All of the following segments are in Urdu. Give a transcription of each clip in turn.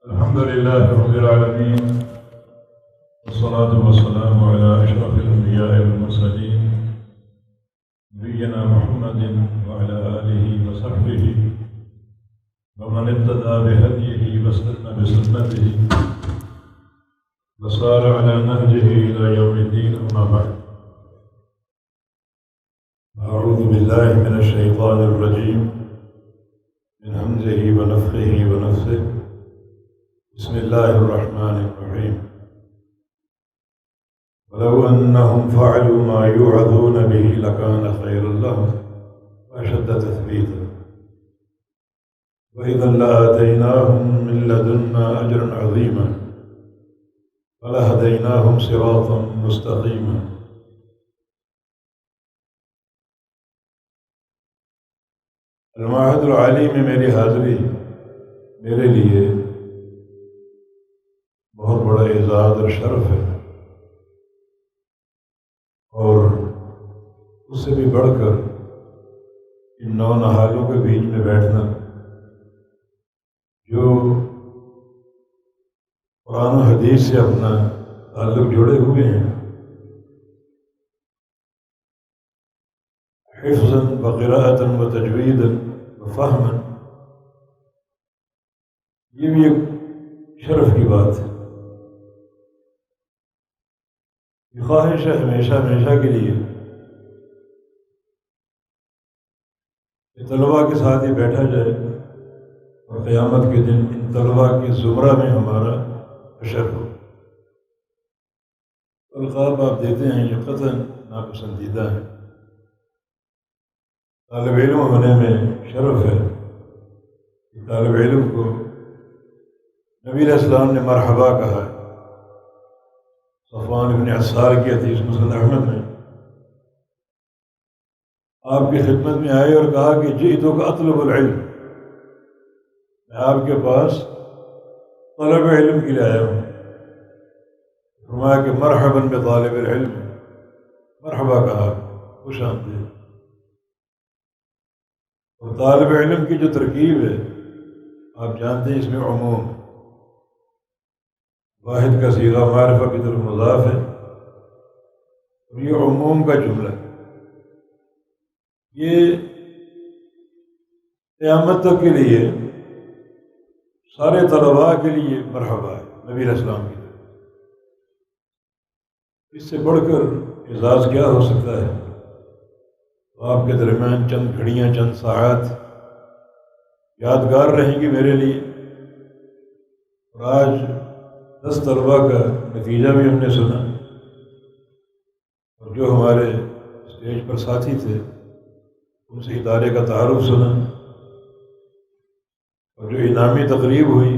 الحمد لله رب العالمين، والصلاة والسلام على أشرف الأنبياء والمرسلين نبينا محمد وعلى آله وصحبه ومن اهتدى بهديه واستنى بسنته وسار على نهجه إلى يوم الدين. أما بعد، أعوذ بالله من الشيطان الرجيم من همزه ونفخه ونفثه. بسم الله الرحمن الرحيم. ولو أنهم فعلوا ما يوعظون به لكان خيرا لهم وأشد تثبيتا وإذا لآتيناهم من لدنا أجرا عظيما ولهديناهم صراطا مستقيما. المعہد العالی میں میری حاضری میرے لیے بہت بڑا اعزاز اور شرف ہے، اور اس سے بھی بڑھ کر ان نو نہالوں کے بیچ میں بیٹھنا جو قرآن و حدیث سے اپنا تعلق جوڑے ہوئے ہیں، حفظاً وقراءةً وتجویداً وفہماً، یہ بھی ایک شرف کی بات ہے۔ یہ خواہش ہے ہمیشہ کے لیے کہ طلباء کے ساتھ ہی بیٹھا جائے اور قیامت کے دن ان طلباء کے زمرہ میں ہمارا حشر ہو۔ القاب آپ دیتے ہیں یہ قطعاً ناپسندیدہ ہے۔ طالب علم ہونے میں شرف ہے کہ طالب علم کو نبی علیہ السلام نے مرحبا کہا ہے۔ صفوان بن عسار کی حدیث مسند احمد میں آپ کی خدمت میں آئے اور کہا کہ جئتک اطلب العلم، میں آپ کے پاس طلب علم کے لیے آیا ہوں۔ فرمایا کہ مرحبا بطالب العلم، مرحبا کہا، خوش آمدید۔ اور طالب علم کی جو ترکیب ہے آپ جانتے ہیں، اس میں عموم، واحد کا صیغہ معرفہ کی طرف مضاف ہے، اور یہ عموم کا جملہ ہے۔ یہ قیامت تک کے لیے سارے طلباء کے لیے مرحبا ہے نبی علیہ السلام کی طرف۔ اس سے بڑھ کر اعزاز کیا ہو سکتا ہے؟ آپ کے درمیان چند گھڑیاں، چند ساعات یادگار رہیں گی میرے لیے۔ اور آج 10 طلباء کا نتیجہ بھی ہم نے سنا، اور جو ہمارے اسٹیج پر ساتھی تھے ان سے ادارے کا تعارف سنا، اور جو انعامی تقریب ہوئی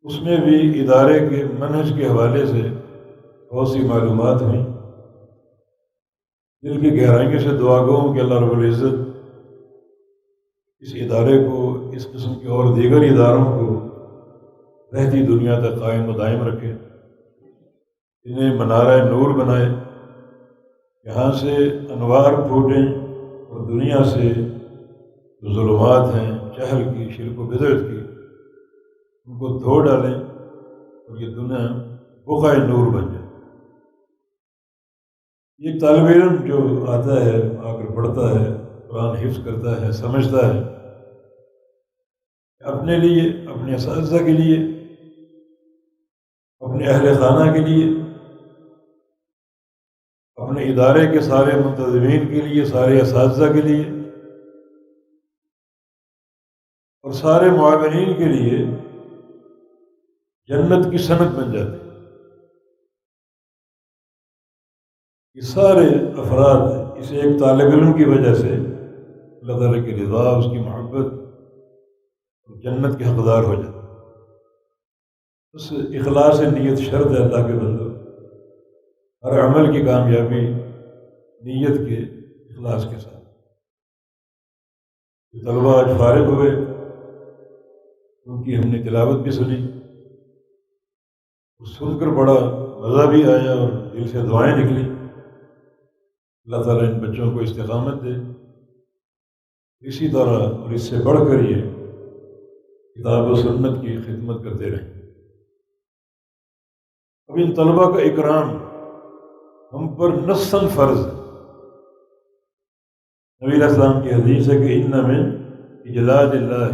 اس میں بھی ادارے کے منہج کے حوالے سے بہت سی معلومات ہوئیں۔ دل کی گہرائیوں سے دعا گو ہوں کہ اللہ رب العزت اس ادارے کو، اس قسم کے اور دیگر اداروں کو رہتی دنیا تک قائم و دائم رکھے، انہیں منارہ نور بنائے، یہاں سے انوار پھوٹیں اور دنیا سے جو ظلمات ہیں، جہل کی، شرک و بدعت کی، ان کو دھو ڈالیں اور یہ دنیا بقعہ نور بن جائے۔ یہ طالب علم جو آتا ہے، آ کر پڑھتا ہے، قرآن حفظ کرتا ہے، سمجھتا ہے، اپنے لیے، اپنے اساتذہ کے لیے، اپنے اہل خانہ کے لیے، اپنے ادارے کے سارے منتظمین کے لیے، سارے اساتذہ کے لیے اور سارے معاونین کے لیے جنت کی صنعت بن جاتی ہے۔ یہ سارے افراد اس ایک طالب علم کی وجہ سے اللہ تعالیٰ کی رضا، اس کی محبت اور جنت کے حقدار ہو جاتے ہیں۔ بس اخلاص نیت شرط ہے اللہ کے بندو، ہر عمل کی کامیابی نیت کے اخلاص کے ساتھ۔ یہ طلباء آج فارغ ہوئے، ان کی ہم نے تلاوت بھی سنی، سن کر بڑا مزہ بھی آیا اور دل سے دعائیں نکلی۔ اللہ تعالیٰ ان بچوں کو استقامت دے۔ اسی طرح اور اس سے بڑھ کر یہ کتاب و سنت کی خدمت کرتے رہیں۔ اب ان طلباء کا اکرام ہم پر نصاً فرض ہے۔ نبی علیہ السلام کی حدیث ہے کہ ان من اجلال اللہ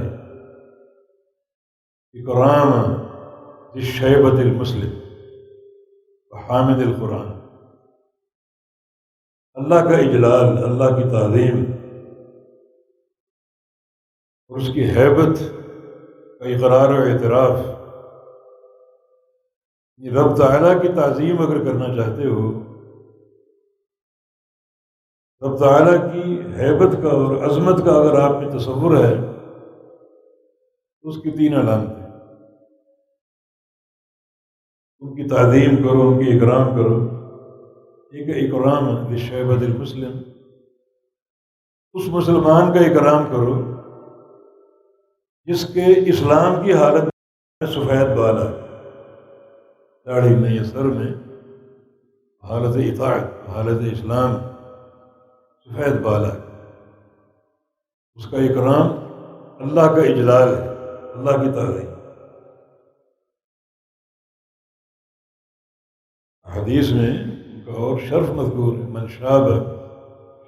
اکرام الشیبۃ المسلم وحامد القرآن۔ اللہ کا اجلال، اللہ کی تعظیم اور اس کی ہیبت کا اقرار و اعتراف، رب تعالیٰ کی تعظیم اگر کرنا چاہتے ہو، رب تعالیٰ کی ہیبت کا اور عظمت کا اگر آپ میں تصور ہے تو اس کی 3 علامتیں، ان کی تعظیم کرو، ان کی اکرام کرو۔ ایک اکرام للشیبۃ المسلم، اس مسلمان کا اکرام کرو جس کے اسلام کی حالت میں سفید بال ہے، داڑھی نہیں ہے سر میں، حالت اطاعت، حالت اسلام سفید بال ہے، اس کا اکرام اللہ کا اجلال ہے، اللہ کی تعظیم۔ حدیث میں ان کا اور شرف مذکور ہے، من شاب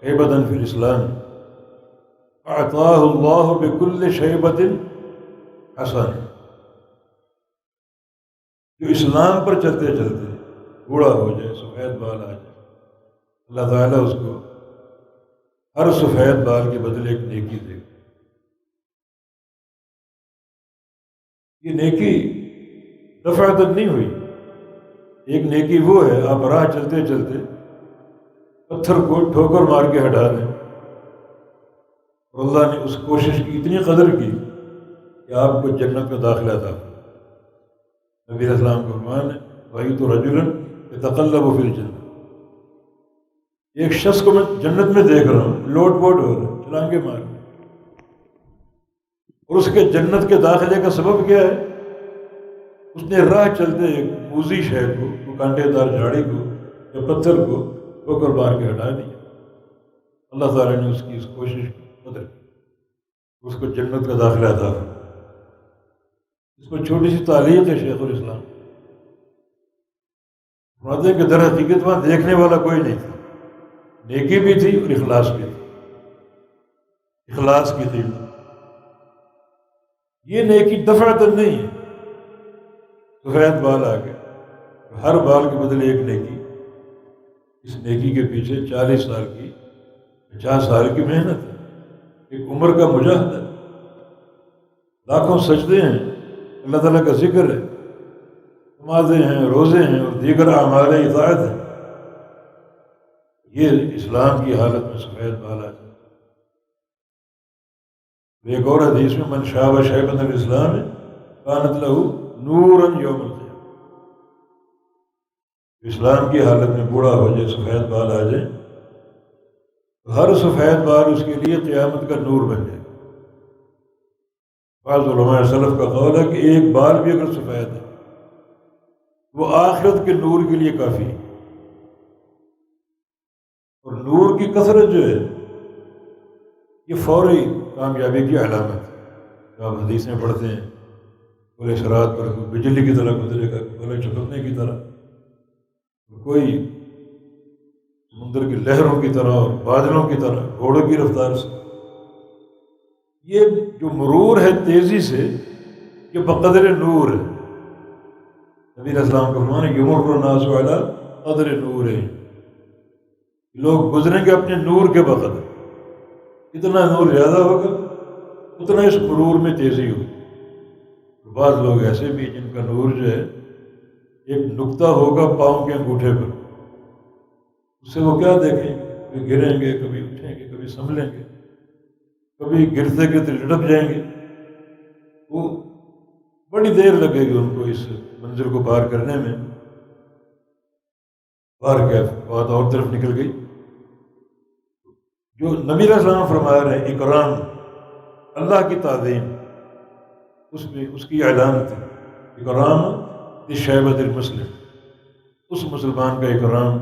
شیبۃ فی الاسلام اعطاہ اللہ بکل شیبۃ حسن۔ جو اسلام پر چلتے چلتے بوڑھا ہو جائے، سفید بال آ جائے، اللہ تعالیٰ اس کو ہر سفید بال کے بدلے ایک نیکی دے گا۔ یہ نیکی دفعتاً نہیں ہوئی، ایک نیکی وہ ہے آپ راہ چلتے چلتے پتھر کو ٹھوکر مار کے ہٹا دیں، اور اللہ نے اس کوشش کی اتنی قدر کی کہ آپ کو جنت کا داخلہ عطا فرمایا۔ نبی علیہ السلام کا فرمان ہے رأیت رجلا یتقلب فی الجنہ، ایک شخص کو میں جنت میں دیکھ رہا ہوں، لوٹ پوٹ ہو رہا ہے، چھلانگے مار رہا ہے، اور اس کے جنت کے داخلے کا سبب کیا ہے؟ اس نے راہ چلتے ایک موذی شے کو، وہ کانٹے دار جھاڑی کو یا پتھر کو ٹھوکر مار کے ہٹا دیا۔ اللہ تعالیٰ نے اس کی اس کوشش کی قدر کی، اس کو جنت کا داخلہ عطا فرمایا۔ اس کو چھوٹی سی تعلیق ہے شیخ الاسلام، فرماتے ہیں کہ در حقیقت وہاں دیکھنے والا کوئی نہیں تھا، نیکی بھی تھی اور اخلاص بھی تھی، اخلاص کی قیمت۔ یہ نیکی دفعتاً نہیں ہے، سفید بال آ گئے، ہر بال کے بدلے ایک نیکی، اس نیکی کے پیچھے 40 سال کی 50 سال کی محنت ہے، ایک عمر کا مجاہدہ ہے، لاکھوں سجدے ہیں، اللہ تعالیٰ کا ذکر ہے، نمازیں ہیں، روزے ہیں اور دیگر اعمال اطاعت ہیں۔ یہ اسلام کی حالت میں سفید بال آ جائے۔ ایک اور حدیث میں من شاب شیبۃ الاسلام کانت لہ نورا یوم القیامہ، اسلام کی حالت میں بوڑھا ہو جائے، سفید بال آ جائے، ہر سفید بال اس کے لیے قیامت کا نور بن جائے۔ بعض علماء سلف کا قول ہے کہ ایک بال بھی اگر سفید ہے وہ آخرت کے نور کے لیے کافی ہے، اور نور کی کثرت جو ہے یہ فوری کامیابی کی علامت ہے۔ جو آپ حدیث میں پڑھتے ہیں پورے شرات پر بجلی کی طرح گزرے گا، پورے چپکنے کی طرح، کوئی سمندر کی لہروں کی طرح اور بادلوں کی طرح، گھوڑوں کی رفتار سے۔ یہ جو مرور ہے تیزی سے، یہ بقدر نور ہے۔ نبی علیہ السلام کا فرمان ہے یمر الناس علی قدر نور ہے، لوگ گزریں گے اپنے نور کے بقدر، اتنا نور زیادہ ہوگا اتنا اس مرور میں تیزی ہوگی۔ بعض لوگ ایسے بھی جن کا نور جو ہے ایک نقطہ ہوگا پاؤں کے انگوٹھے پر، اس سے وہ کیا دیکھیں گے، کبھی گریں گے، کبھی اٹھیں گے، کبھی سنبھلیں گے، کبھی گرتے گرتے لٹک جائیں گے، وہ بڑی دیر لگے گی ان کو اس منزل کو پار کرنے میں۔ پار کیا بات اور طرف نکل گئی۔ جو نبی علیہ السلام فرما رہے ہیں اکرام، اللہ کی تعظیم، اس میں اس کی علامت ہے اکرام للشیبۃ المسلم، اس مسلمان کا اکرام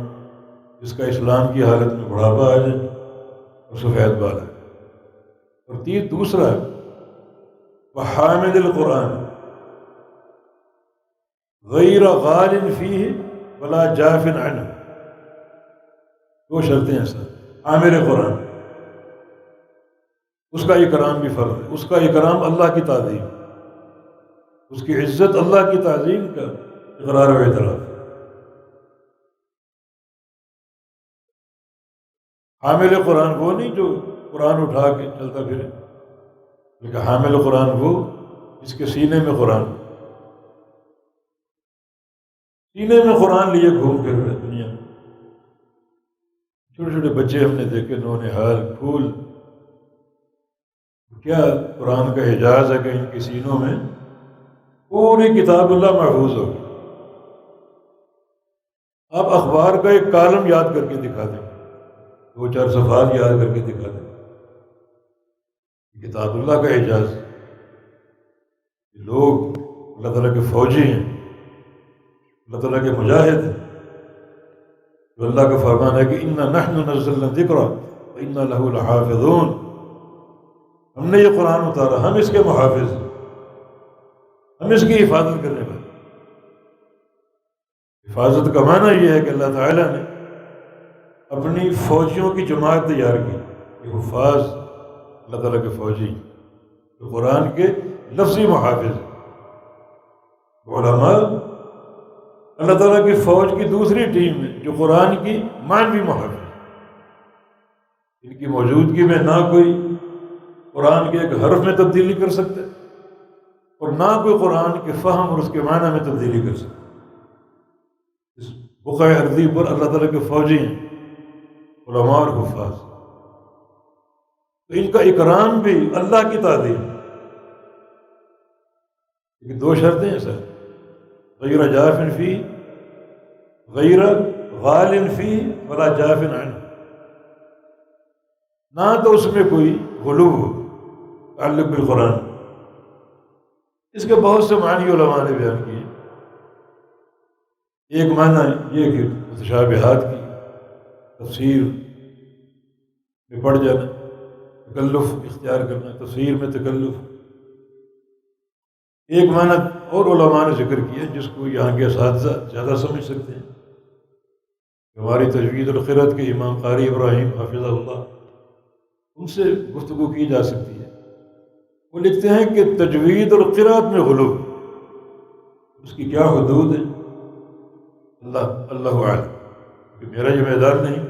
جس کا اسلام کی حالت میں بڑھاپا آ جائے اور سفید بال ہے۔ اور دوسرا وحامل القرآن غیر غال فیہ ولا جاف عنہ. دو شرطیں ہیں سر. حامل قرآن، اس کا اکرام بھی فرض ہے. اس کا اکرام اللہ کی تعظیم، اس کی عزت اللہ کی تعظیم کا اقرار و اعتراف. حامل قرآن وہ نہیں جو قرآن اٹھا کے چلتا پھرے، بلکہ حامل قرآن وہ جس کے سینے میں قرآن، سینے میں قرآن لیے گھوم پھر رہے دنیا میں. چھوٹے چھوٹے بچے ہم نے دیکھے، نونہال پھول، کیا قرآن کا اعجاز ہے کہ ان کے سینوں میں پوری کتاب اللہ محفوظ ہوگی. آپ اخبار کا ایک کالم یاد کر کے دکھا دیں، 2-4 صفحات یاد کر کے دکھا دیں. کتاب اللہ کا اعجاز. لوگ اللہ تعالیٰ کے فوجی ہیں، اللہ تعالیٰ کے مجاہد ہیں. تو اللہ کا فرمان ہے کہ اِنَّا نَحْنُ نَزَّلْنَا الذِّكْرَ وَإِنَّا لَهُ لَحَافِظُونَ. ہم نے یہ قرآن اتارا، ہم اس کے محافظ ہیں، ہم اس کی حفاظت کرنے والے. حفاظت کا معنی یہ ہے کہ اللہ تعالیٰ نے اپنی فوجیوں کی جماعت تیار کی. یہ حفاظ اللہ تعالیٰ کے فوجی جو قرآن کے لفظی محافظ. علماء اللہ تعالیٰ کی فوج کی دوسری ٹیم ہے جو قرآن کی معنوی محافظ. ان کی موجودگی میں نہ کوئی قرآن کے ایک حرف میں تبدیلی کر سکتے اور نہ کوئی قرآن کے فہم اور اس کے معنی میں تبدیلی کر سکتے. اس بقعہ ارضی پر اللہ تعالیٰ کے فوجی ہیں علماء اور حفاظ. تو ان کا اکرام بھی اللہ کی تعظیم. لیکن 2 شرطیں ہیں سر. غیر جاف فی، غیر غال فی ولا جاف عنہ. نہ تو اس میں کوئی غلو ہو تعلق بالقرآن. اس کے بہت سے معنی علماء نے بیان کیے. ایک معنی یہ کہ متشابہات کی تفسیر میں پڑ جانا، تکلف اختیار کرنا، تفسیر میں تکلف. ایک معنی اور علماء نے ذکر کیا جس کو یہاں کے اساتذہ زیادہ سمجھ سکتے ہیں. ہماری تجوید القرأت کے امام قاری ابراہیم حافظہ اللہ، ان سے گفتگو کی جا سکتی ہے. وہ لکھتے ہیں کہ تجوید القرأت میں غلو، اس کی کیا حدود ہے اللہ اعلم. کہ میرا یہ میدان نہیں.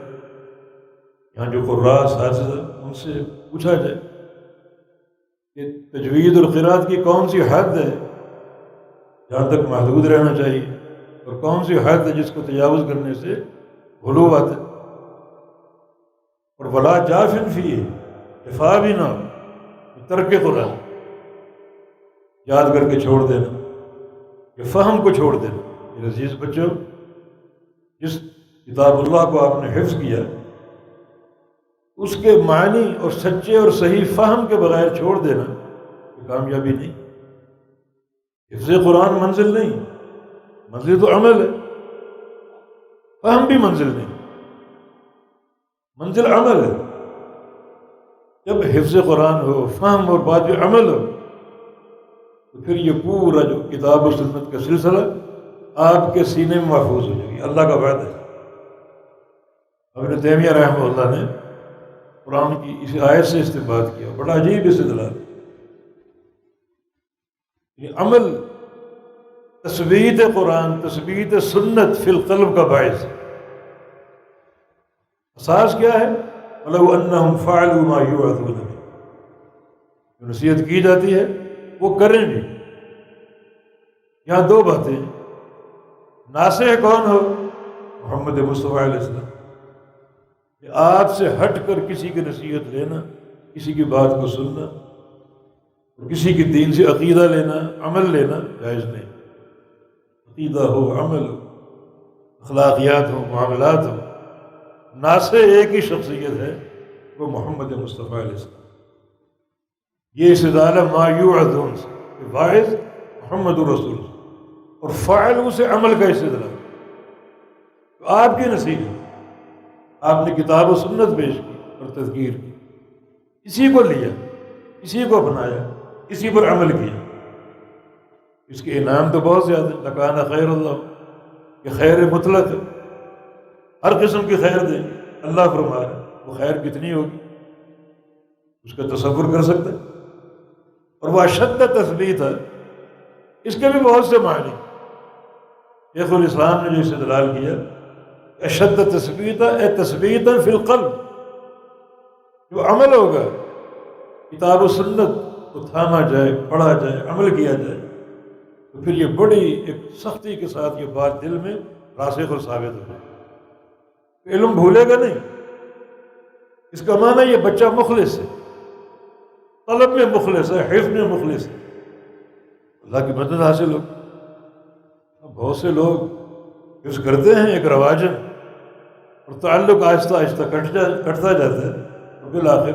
یہاں جو قراء اساتذہ ان سے پوچھا جائے کہ تجوید القرأت کی کون سی حد ہے جہاں تک محدود رہنا چاہیے، اور کون سی حد ہے جس کو تجاوز کرنے سے غلو آتا ہے. اور ولا جاف فی، دفاع بھی نہ ہو، ترک قرآن، یاد کر کے چھوڑ دینا، کہ فہم کو چھوڑ دینا. میرے عزیز بچوں، جس کتاب اللہ کو آپ نے حفظ کیا، اس کے معنی اور سچے اور صحیح فہم کے بغیر چھوڑ دینا یہ کامیابی نہیں. حفظ قرآن منزل نہیں، منزل تو عمل ہے. فہم بھی منزل نہیں، منزل عمل ہے. جب حفظ قرآن ہو، فہم اور بعد میں عمل ہو، تو پھر یہ پورا جو کتاب و سنت کا سلسلہ آپ کے سینے میں محفوظ ہو جائے گی. اللہ کا وعدہ ہے. ابن تیمیہ رحمہ اللہ نے قرآن کی اس آیت سے استنباط کیا، بڑا عجیب استدلال. یہ عمل تثبیت قرآن، تثبیت سنت فی القلب کا باعث. اساس کیا ہے؟ وَلَوْ أَنَّهُمْ فَعَلُوا مَا يُوعَظُونَ بِهِ. جو نصیحت کی جاتی ہے وہ کریں بھی. یہاں 2 باتیں. ناصح کون ہو؟ محمد مصطفیٰ علیہ السلام. کہ آپ سے ہٹ کر کسی کی نصیحت لینا، کسی کی بات کو سننا، اور کسی کی دین سے عقیدہ لینا، عمل لینا جائز نہیں. عقیدہ ہو، عمل ہو، اخلاقیات ہو، معاملات ہو، ناصح ایک ہی شخصیت ہے، وہ محمد مصطفیٰ علیہ السلام. یہ استدلال ما یوعظون سے کہ واعظ محمد رسول اور فاعل سے عمل کا استدلال. تو آپ کی نصیحت، آپ نے کتاب و سنت پیش کی اور تذکیر کی، اسی کو لیا، اسی کو اپنایا، اسی پر عمل کیا، اس کے انعام تو بہت زیادہ ہیں۔ لکان خیر اللہ، کہ خیر مطلق ہے، ہر قسم کی خیر دیں گے۔ اللہ فرما رہے ہیں وہ خیر کتنی ہوگی اس کا تصور کر سکتے ہیں؟ اور وہ اشد تثبیت ہے، اس کے بھی بہت سے معنی۔ شیخ الاسلام نے جو استدلال کیا، اشد تثبیت اے تثبیت فی القلب، جو عمل ہوگا کتاب و سنت کو تھاما جائے، پڑھا جائے، عمل کیا جائے، تو پھر یہ بڑی ایک سختی کے ساتھ یہ بات دل میں راسخ اور ثابت ہو جائے، علم بھولے گا نہیں۔ اس کا معنی یہ بچہ مخلص ہے، طلب میں مخلص ہے، حفظ میں مخلص ہے، اللہ کی مدد حاصل ہو۔ بہت سے لوگ حفظ کرتے ہیں ایک رواجن، اور تعلق آہستہ آہستہ کٹتا جاتا ہے، اور بالآخر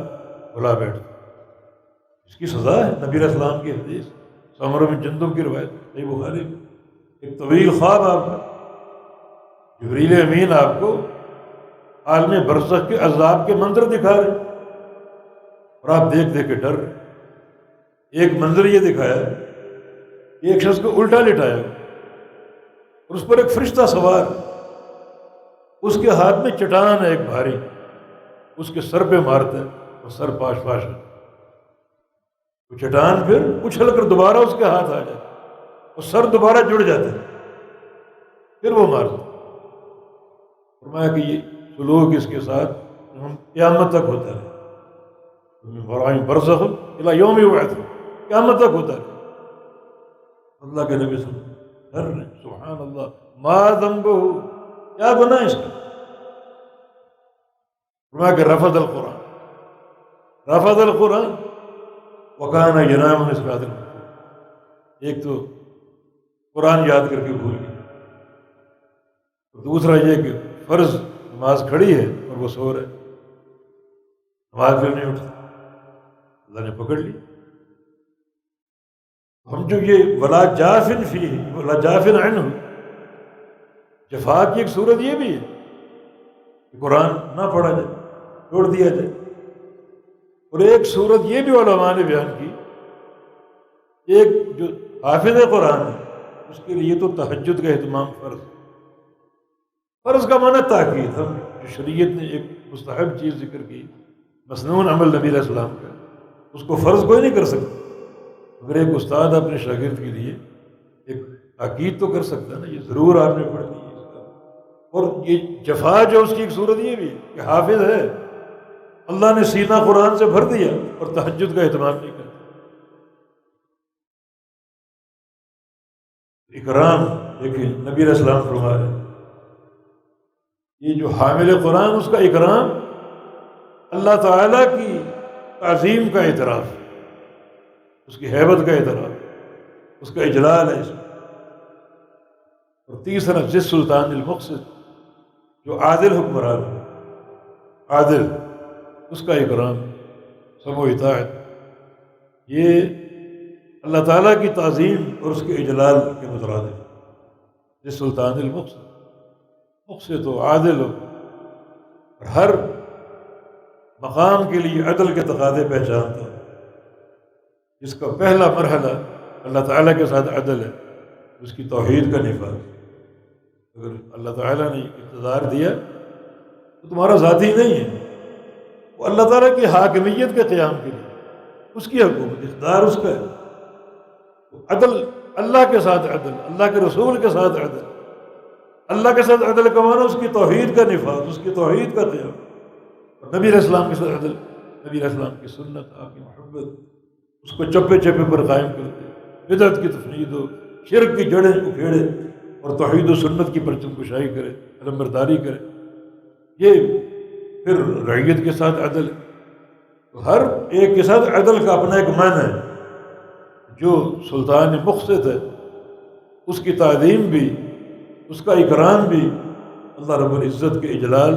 بھلا بیٹھتا ہے۔ اس کی سزا ہے نبی علیہ السلام کی حدیث، سمر بن جندب کی روایت، صحیح بخاری میں، ایک طویل خواب آپ کا، جبریل امین آپ کو عالم برزخ کے عذاب کے منظر دکھا رہے، اور آپ دیکھ دیکھ کے ڈر رہے۔ ایک منظر یہ دکھایا کہ ایک شخص کو الٹا لٹایا اور اس پر ایک فرشتہ سوار، اس کے ہاتھ میں چٹان ہے ایک بھاری، اس کے سر پہ مارتا ہے اور سر پاش پاش ہے، وہ چٹان پھر اچھل کر دوبارہ اس کے ہاتھ آ جاتا ہے اور سر دوبارہ جڑ جاتا ہے، پھر وہ مارتا ہے۔ فرمایا کہ یہ سلوک اس کے ساتھ قیامت تک ہوتا ہے، ورائم برزخ الی یوم یبعث، قیامت تک ہوتا ہے۔ اللہ کے نبی صلی اللہ علیہ وسلم، سبحان اللہ، ما ذنبہ، کیا گناہ اس کا؟ فرمایا کہ رفض القرآن، رفض القرآن وکان ینام عن صراط المستقیم۔ ایک تو قرآن یاد کر کے بھول گیا، دوسرا یہ کہ فرض نماز کھڑی ہے اور وہ سو رہے، نماز پھر نہیں اٹھتا، اللہ نے پکڑ لی۔ ہم جو یہ ولا جافن فیہ ولا جافن عنہ، جفا کی ایک صورت یہ بھی ہے کہ قرآن نہ پڑھا جائے، چھوڑ دیا جائے، اور ایک صورت یہ بھی علماء نے بیان کی، ایک جو حافظ قرآن ہے اس کے لیے تو تہجد کا اہتمام فرض ہے۔ فرض کا معنی تاکید، ہم جو شریعت نے ایک مستحب چیز ذکر کی، مسنون عمل نبی علیہ السلام کا، اس کو فرض کوئی نہیں کر سکتا، اگر ایک استاد اپنے شاگرد کے لیے ایک تاکید تو کر سکتا ہے نا، یہ ضرور آپ نے پڑھنی ہے اس کا۔ اور یہ جفا جو اس کی ایک صورت یہ بھی ہے کہ حافظ ہے، اللہ نے سینہ قرآن سے بھر دیا اور تہجد کا اہتمام نہیں کرتا۔ اکرام دیکھیں نبی علیہ السلام فرما رہے ہیں، یہ جو حامل قرآن اس کا اکرام اللہ تعالیٰ کی تعظیم کا اعتراف، اس کی ہیبت کا اعتراف، اس کا اجلال ہے اس میں۔ اور تیسرا ذی السلطان المقصد، جو عادل حکمران ہے، عادل، اس کا اکرام، سمع و اطاعت، یہ اللہ تعالیٰ کی تعظیم اور اس کے اجلال کے مترادف ہے۔ ذی السلطان المقصد، مقصد ہو، عادل ہو، اور ہر مقام کے لیے عدل کے تقاضے پہچانتا ہو۔ جس کا پہلا مرحلہ اللہ تعالیٰ کے ساتھ عدل ہے، اس کی توحید کا نفاذ۔ اگر اللہ تعالیٰ نے اقتدار دیا تو تمہارا ذاتی نہیں ہے، وہ اللہ تعالیٰ کی حاکمیت کے قیام کے لیے، اس کی حکومت، اقتدار اس کا ہے۔ عدل، اللہ کے ساتھ عدل، اللہ کے رسول کے ساتھ عدل، اللہ کے ساتھ عدل کا معنی اس کی توحید کا نفاذ، اس کی توحید کا قیام، اور نبی علیہ السلام کے ساتھ عدل، نبی علیہ السلام کی سنت، آپ کی محبت، اس کو چپے چپے پر قائم کر دے، بدعت کی تفنید ہو، شرک کی جڑیں اکھیڑے اور توحید و سنت کی پرچم کشائی کرے، علمبرداری کرے۔ یہ پھر رعیت کے ساتھ عدل، ہر ایک کے ساتھ عدل کا اپنا ایک معنی ہے۔ جو سلطان مقصد ہے اس کی تعظیم بھی، اس کا اکرام بھی اللہ رب العزت کے اجلال،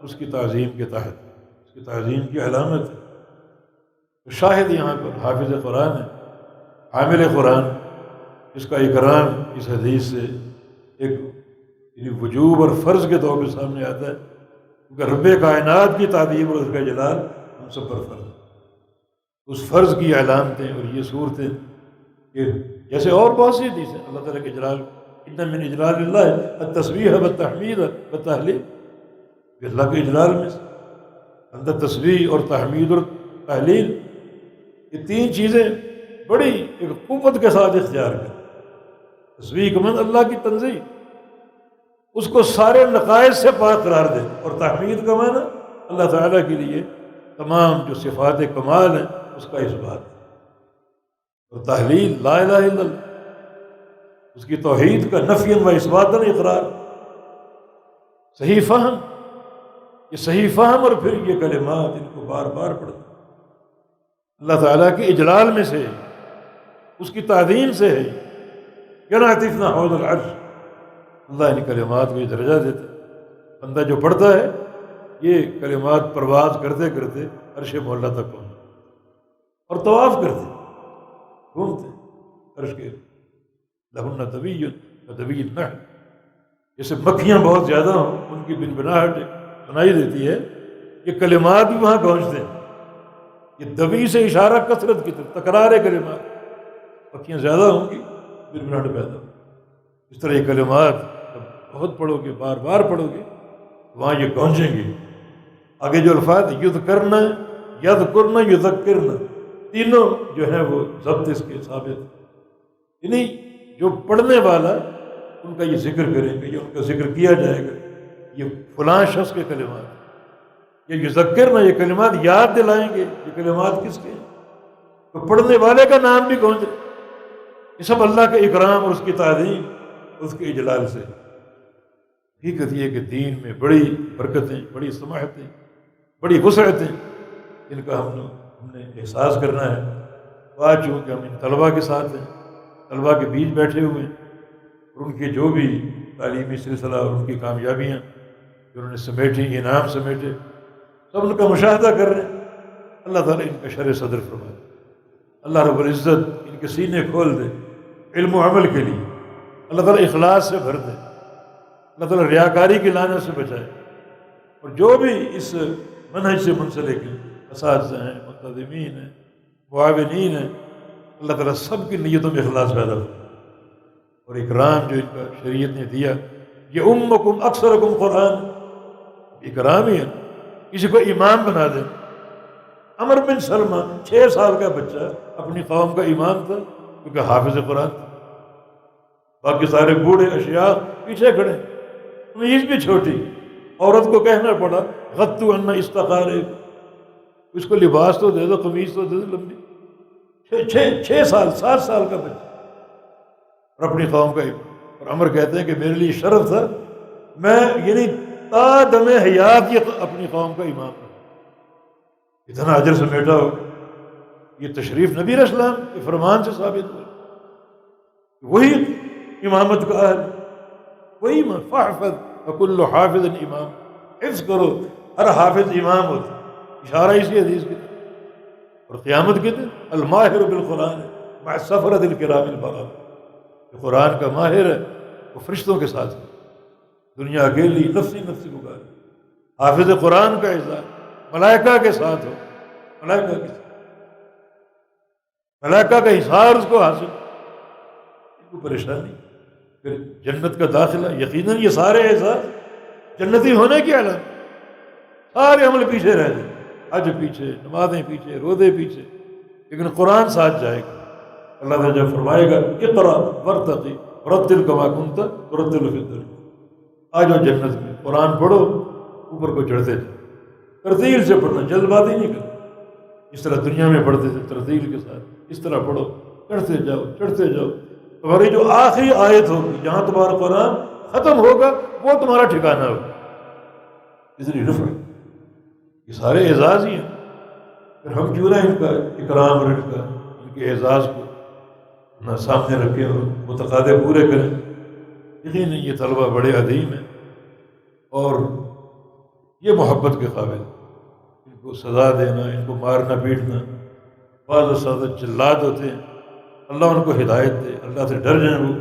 اس کی تعظیم کے تحت، اس کی تعظیم کی علامت ہے۔ تو شاہد یہاں پر حافظ قرآن ہے، حامل قرآن، اس کا اکرام اس حدیث سے ایک یعنی وجوب اور فرض کے طور پہ سامنے آتا ہے، کیونکہ رب کائنات کی تعظیم اور اس کا جلال ہم سب پر فرض ہے۔ اس فرض کی علامتیں اور یہ صورتیں کہ جیسے اور بہت سی حدیث ہیں اللہ تعالیٰ کے جلال، ان من اجلال اللہ التسبیح والتحمید والتہلیل، کہ اللہ کے اجلال میں سے اندر تسبیح اور تحمید اور تحلیل، یہ تین چیزیں بڑی ایک قوت کے ساتھ اختیار کریں۔ تسبیح کا مطلب اللہ کی تنزیہ، اس کو سارے نقائص سے پاک قرار دیں، اور تحمید کا معنی اللہ تعالیٰ کے لیے تمام جو صفات کمال ہیں اس کا اثبات، اور تحلیل لا الہ الا اللہ، اس کی توحید کا نفی و اثبات اقرار، صحیح فہم، یہ صحیح فہم اور پھر یہ کلمات ان کو بار بار پڑھنا اللہ تعالیٰ کے اجلال میں سے ہے، اس کی تعظیم سے ہے۔ ینعطفن حول العرش، اللہ ان کلمات کو یہ درجہ دیتا ہے، بندہ جو پڑھتا ہے یہ کلمات پرواز کرتے کرتے عرش مولا تک پہنچے اور طواف کرتے گھومتے عرش کے، لہن طوی کطوی النحل، جیسے مکھیاں بہت زیادہ ہوں ان کی بنبناہٹ سنائی دیتی ہے، یہ کلمات بھی وہاں پہنچتے ہیں۔ یہ دوی سے اشارہ کثرت کی طرف، تکرار کلمات، مکھیاں زیادہ ہوں گی بنبناہٹ پیدا ہو، اس طرح یہ کلمات جب بہت پڑھو گے، بار بار پڑھو گے، وہاں یہ پہنچیں گے۔ آگے جو الفاظ یذکرن، یذکرن، یذکرن، تینوں جو ہیں وہ ضبط اس کے ثابت، یعنی جو پڑھنے والا ان کا یہ ذکر کریں گے، یہ ان کا ذکر کیا جائے گا، یہ فلاں شخص کے کلمات، یہ یذکرن، یہ کلمات یاد دلائیں گے، یہ کلمات کس کے ہیں؟ تو پڑھنے والے کا نام بھی گونجے، یہ سب اللہ کے اکرام اور اس کی تعظیم، اس کے اجلال سے۔ حقیقت یہ کہ دین میں بڑی برکتیں، بڑی سماحتیں، بڑی وسعتیں، ان کا ہم نے احساس کرنا ہے۔ آج چونکہ ہم ان طلباء کے ساتھ ہیں، طلباء کے بیچ بیٹھے ہوئے ہیں، اور ان کے جو بھی تعلیمی سلسلہ اور ان کی کامیابیاں جو انہوں نے سمیٹی، انعام سمیٹے، سب ان کا مشاہدہ کر رہے ہیں۔ اللہ تعالیٰ ان کا شرح صدر فرمائے، اللہ رب العزت ان کے سینے کھول دے علم و عمل کے لیے، اللہ تعالیٰ اخلاص سے بھر دے، اللہ تعالیٰ ریاکاری کی لعنت سے بچائے، اور جو بھی اس منہج سے منسلک ہیں، اساتذہ ہیں، منتظمین ہیں، معاونین ہیں، اللہ تعالیٰ سب کی نیتوں میں اخلاص پیدا ہو، اور اکرام جو ان کا شریعت نے دیا، یہ امکم اکثرکم قرآن، اکرام ہی ہے، کسی کو امام بنا دیں۔ عمر بن سلمہ 6 سال کا بچہ اپنی قوم کا امام تھا، کیونکہ حافظ قرآن تھا، باقی سارے بوڑھے اشیاء پیچھے کھڑے، تمیز بھی چھوٹی، عورت کو کہنا پڑا غطوا ان استقارے، اس کو لباس تو دے دو، قمیض تو دے دو لمبی، 6 سال 7 سال کا بچہ اور اپنی قوم کا امام۔ اور عمر کہتے ہیں کہ میرے لیے شرف تھا، میں یعنی تا دم حیات یہ اپنی قوم کا امام رہا، اتنا اجر سمیٹا ہو۔ یہ تشریف نبی علیہ السلام کے فرمان سے ثابت ہوا، وہی امامت کا اہل، وہی فاحفظ فکل حافظ امام، حفظ کرو، ہر حافظ امام ہوتا، اشارہ اسی حدیث کی طرف۔ اور قیامت کے دن الماہر بالقرآن مع السفرۃ الکرام البررہ، جو قرآن کا ماہر ہے وہ فرشتوں کے ساتھ ہے، دنیا اکیلی نفسی نفسی پکارے، حافظ قرآن کا اعزاز ملائکہ کے ساتھ ہو، ملائکہ کے ساتھ، ملائکہ کا اظہار اس کو حاصل، کوئی پریشانی، پھر جنت کا داخلہ، یقیناً یہ سارے اعزاز جنتی ہونے کی علامت، سارے عمل پیچھے رہ جائیں، حج پیچھے، نمازیں پیچھے، روزے پیچھے، لیکن قرآن ساتھ جائے گا۔ اللہ تعالیٰ جب فرمائے گا اقرأ وارتقی ورتل کما کنت ترتل فی الدنیا، آ جاؤ جنت میں، قرآن پڑھو، اوپر کو چڑھتے جاؤ، ترتیل سے پڑھنا، جلد بازی نہیں کرنا، اس طرح دنیا میں پڑھتے تھے ترتیل کے ساتھ، اس طرح پڑھو، چڑھتے جاؤ چڑھتے جاؤ، تمہاری جو آخری آیت ہوگی جہاں تمہارا قرآن ختم ہوگا وہ تمہارا ٹھکانہ ہوگا، اتنی رفعت، یہ سارے اعزاز ہی ہیں۔ پھر ہم کیوں نہ ان کا اکرام اور ان کے اعزاز کو نہ سامنے رکھیں اور متقاضے پورے کریں۔ یقیناً یہ طلبہ بڑے عظیم ہیں اور یہ محبت کے قابل، ان کو سزا دینا، ان کو مارنا پیٹنا، بعض اساتذہ جلاد ہوتے ہیں، اللہ ان کو ہدایت دے، اللہ سے ڈر جائیں وہ،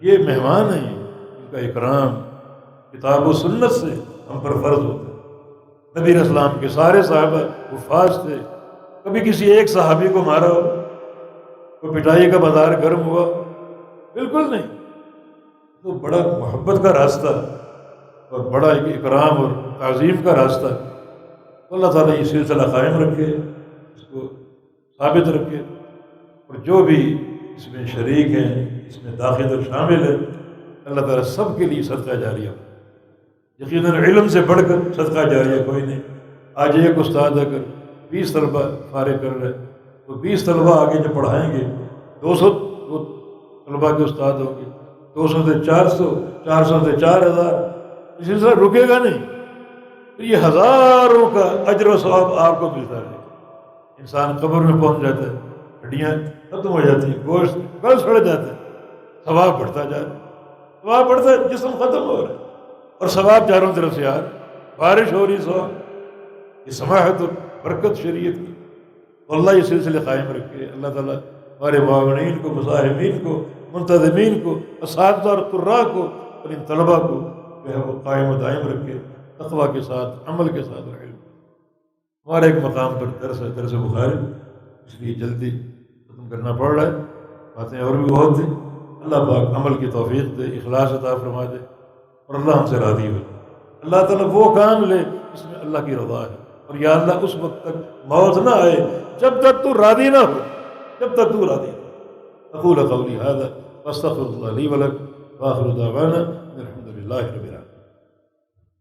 یہ مہمان ہیں، ان کا اکرام کتاب و سنت سے ہم پر فرض ہوتا ہے۔ نبی علیہ السلام کے سارے صحابہ حفاظ تھے، کبھی کسی ایک صحابی کو مارا ہو، کوئی پٹائی کا بازار گرم ہوا؟ بالکل نہیں۔ تو بڑا محبت کا راستہ اور بڑا ایک اکرام اور تعظیم کا راستہ، اللہ تعالیٰ یہ سلسلہ قائم رکھے، اس کو ثابت رکھے، اور جو بھی اس میں شریک ہیں، اس میں داخل اور شامل ہے، اللہ تعالیٰ سب کے لیے صدقہ جاریہ ہو۔ یقیناً علم سے بڑھ کر صدقہ جاریہ کوئی نہیں۔ آج ایک استاد اگر 20 طلبہ فارغ کر رہے تو 20 طلبہ آگے جو پڑھائیں گے 200 طلبہ کے استاد ہوں گے، 200 سے 400، 400 سے 4000، اس سلسلہ رکے گا نہیں۔ تو یہ ہزاروں کا اجر و ثواب آپ کو ملتا ہے۔ انسان قبر میں پہنچ جاتا ہے، ہڈیاں ختم ہو جاتی ہیں، گوشت گل سڑ جاتا ہے، ثواب بڑھتا جا رہا ہے، ثواب بڑھتا ہے، جسم ختم ہو رہا ہے، اور ثواب چاروں طرف سے آ رہا ہے، بارش ہو رہی ثواب۔ یہ سماحت اور برکت شریعت کی، اللہ یہ سلسلے قائم رکھے۔ اللہ تعالیٰ ہمارے معاونین کو، مزاحمین کو، منتظمین کو، اساتذہ اور قراء کو اور ان طلباء کو جو ہے وہ قائم و دائم رکھے، تقویٰ کے ساتھ، عمل کے ساتھ رہے۔ ہمارے ایک مقام پر درس بخاری، اس لیے جلدی ختم کرنا پڑ رہا ہے، باتیں اور بھی بہت تھیں۔ اللہ پاک عمل کی توفیق دے، اخلاص عطا فرما دے، اور اللہ ہم سے راضی ہو۔ اللہ تعالیٰ وہ کام لے جس میں اللہ کی رضا ہے، اور یا اللہ اس وقت تک موت نہ آئے جب تک تو راضی نہ ہو، جب تک تو راضی نہ۔ اقول قولی ھذا واستغفر اللہ لی ولکم، وآخر دعوانا الحمد للہ رب العالمین۔